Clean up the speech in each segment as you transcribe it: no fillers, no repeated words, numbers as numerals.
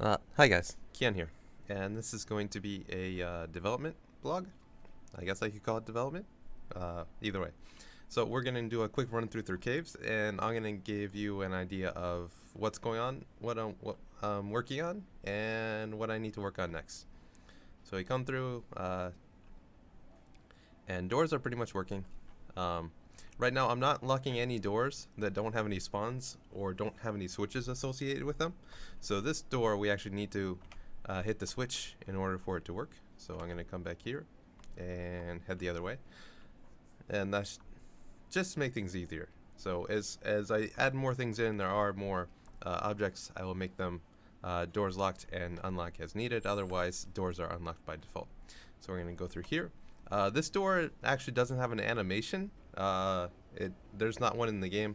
Hi guys, Kian here, and this is going to be a development blog. I guess I could call it development. Either way, so we're gonna do a quick run through caves, and I'm gonna give you an idea of what's going on, what I'm working on, and what I need to work on next. So we come through, and doors are pretty much working. Um, right now, I'm not locking any doors that don't have any spawns or don't have any switches associated with them. So this door, we actually need to hit the switch in order for it to work. So I'm going to come back here and head the other way. And that's just to make things easier. So as I add more things in, there are more objects. I will make them doors locked and unlock as needed. Otherwise, doors are unlocked by default. So we're going to go through here. This door actually doesn't have an animation. There's not one in the game.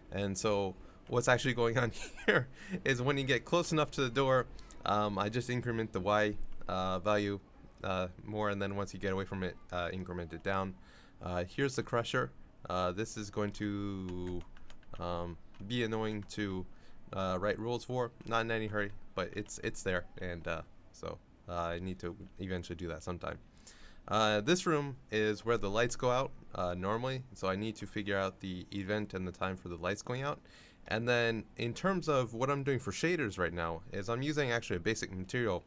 And so what's actually going on here is when you get close enough to the door, I just increment the Y value more, and then once you get away from it, increment it down. Here's the crusher. This is going to be annoying to write rules for. Not in any hurry, but it's there, and so I need to eventually do that sometime. This room is where the lights go out normally, so I need to figure out the event and the time for the lights going out. And then in terms of what I'm doing for shaders right now is I'm using actually a basic material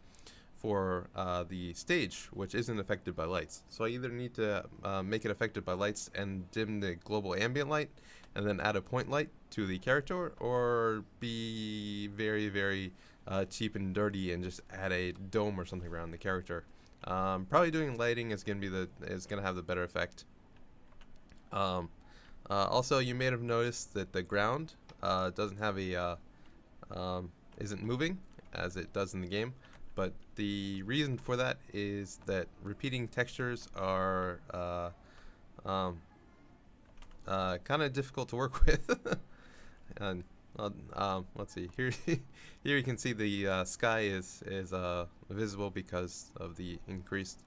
for the stage, which isn't affected by lights. So I either need to make it affected by lights and dim the global ambient light and then add a point light to the character, or be very, very cheap and dirty and just add a dome or something around the character. Probably doing lighting is gonna have the better effect. Also, you may have noticed that the ground doesn't have isn't moving as it does in the game, but the reason for that is that repeating textures are kind of difficult to work with. And let's see here. Here you can see the sky is visible because of the increased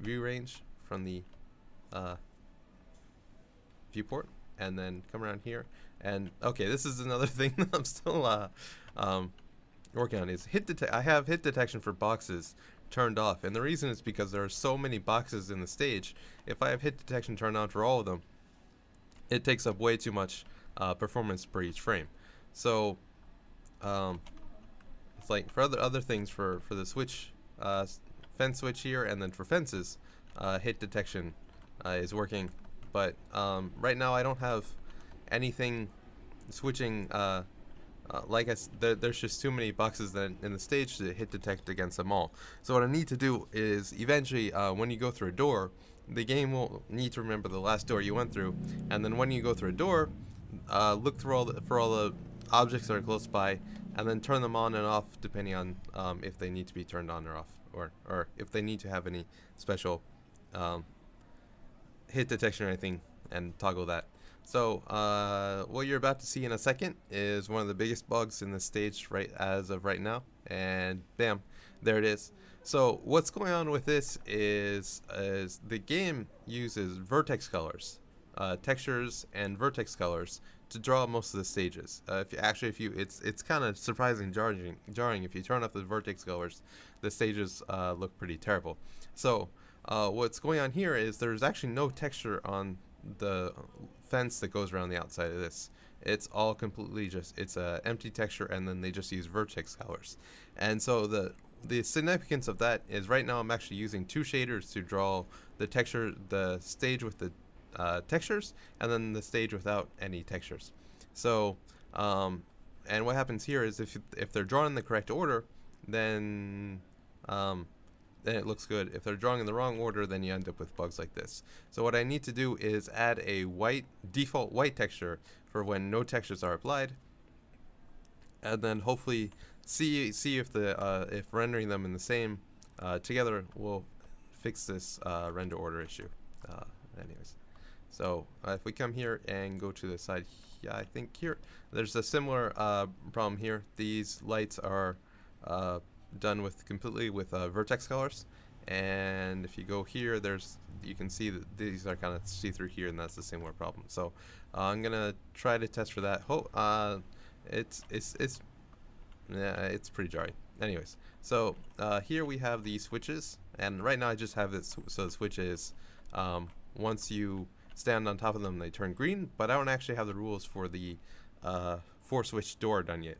view range from the viewport. And then come around here, and okay, this is another thing that I'm still working on is I have hit detection for boxes turned off, and the reason is because there are so many boxes in the stage. If I have hit detection turned on for all of them, it takes up way too much performance per each frame. So it's like for other things, for the switch, fence switch here, and then for fences, hit detection is working. But right now I don't have anything switching. There's just too many boxes in the stage to hit detect against them all. So what I need to do is eventually, when you go through a door, the game will need to remember the last door you went through, and then when you go through a door, look through for all the objects that are close by, and then turn them on and off depending on if they need to be turned on or off, or if they need to have any special hit detection or anything, and toggle that. So what you're about to see in a second is one of the biggest bugs in the stage right as of right now, and bam, there it is. So what's going on with this is the game uses vertex colors, textures and vertex colors to draw most of the stages. If you it's kind of surprising, jarring. If you turn off the vertex colors, the stages look pretty terrible. So what's going on here is there's actually no texture on the fence that goes around the outside of this. It's all completely it's a empty texture, and then they just use vertex colors. And so the significance of that is right now I'm actually using two shaders to draw the stage with the textures, and then the stage without any textures. So and what happens here is if they're drawn in the correct order, then it looks good. If they're drawing in the wrong order, then you end up with bugs like this. So what I need to do is add a default white texture for when no textures are applied, and then hopefully see if rendering them in the same together will fix this render order issue. Anyways, so if we come here and go to the side, yeah, I think here there's a similar problem here. These lights are done completely with vertex colors, and if you go here, you can see that these are kind of see-through here, and that's the similar problem. So I'm gonna try to test for that. It's Yeah, it's pretty jarring. Anyways, so here we have the switches, and right now I just have it so the switches, once you stand on top of them, they turn green. But I don't actually have the rules for the 4-switch door done yet.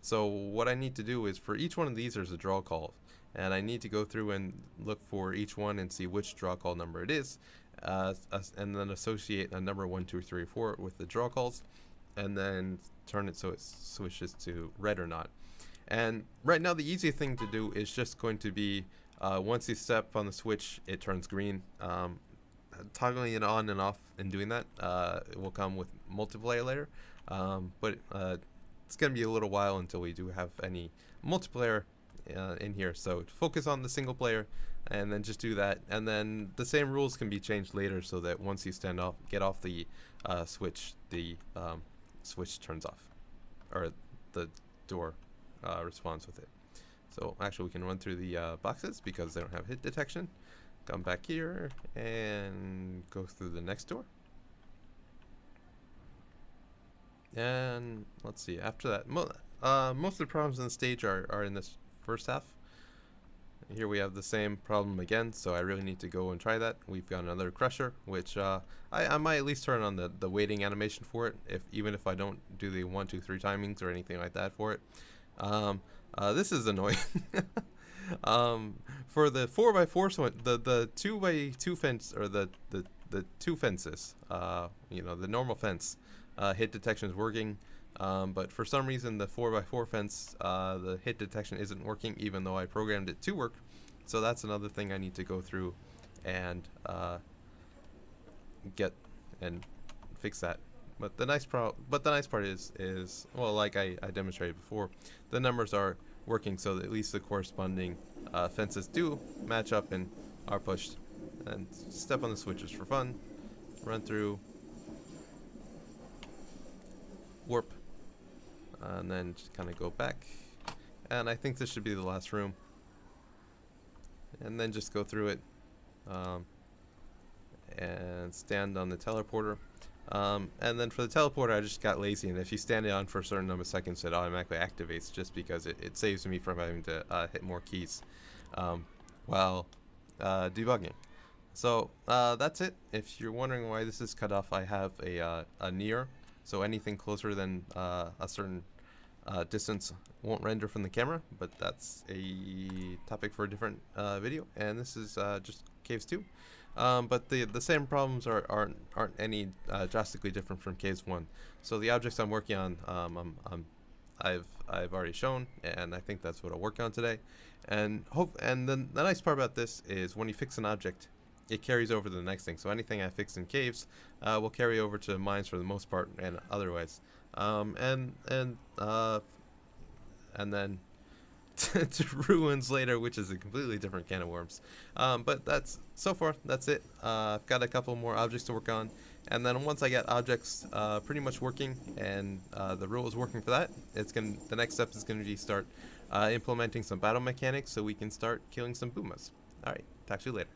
So what I need to do is for each one of these, there's a draw call, and I need to go through and look for each one and see which draw call number it is, and then associate a number 1, 2, 3, 4 with the draw calls, and then turn it so it switches to red or not. And right now the easiest thing to do is just going to be once you step on the switch, it turns green. Toggling it on and off and doing that it will come with multiplayer later, but it's going to be a little while until we do have any multiplayer in here. So focus on the single player and then just do that, and then the same rules can be changed later so that once you get off the switch, the switch turns off, or the door responds with it. So actually we can run through the boxes because they don't have hit detection. Come back here and go through the next door. And let's see, after that, most of the problems in the stage are in this first half. Here we have the same problem again, so I really need to go and try that. We've got another crusher, which I might at least turn on the waiting animation for it, even if I don't do the 1, 2, 3 timings or anything like that for it. This is annoying. For the 4x4 one, the 2x2 fence, or the 2 fences, the normal fence, hit detection is working, but for some reason the 4x4 fence, the hit detection isn't working even though I programmed it to work. So that's another thing I need to go through and get and fix that. But the nice part is well, like I demonstrated before, the numbers are working, so that at least the corresponding fences do match up and are pushed. And step on the switches for fun, run through, warp, and then just kind of go back. And I think this should be the last room. And then just go through it and stand on the teleporter. And then for the teleporter, I just got lazy, and if you stand it on for a certain number of seconds, it automatically activates, just because it saves me from having to hit more keys while debugging. So that's it. If you're wondering why this is cut off, I have a near, so anything closer than a certain distance won't render from the camera, but that's a topic for a different video, and this is just Caves 2. But the same problems aren't any drastically different from Caves 1. So the objects I'm working on, I've already shown, and I think that's what I'll work on today. And then the nice part about this is when you fix an object, it carries over to the next thing. So anything I fix in Caves will carry over to mines for the most part, and otherwise, and then to ruins later, which is a completely different can of worms. But so far that's it. I've got a couple more objects to work on, and then once I get objects pretty much working and the rule is working for that, the next step is going to be start implementing some battle mechanics so we can start killing some Boomas. Alright, talk to you later.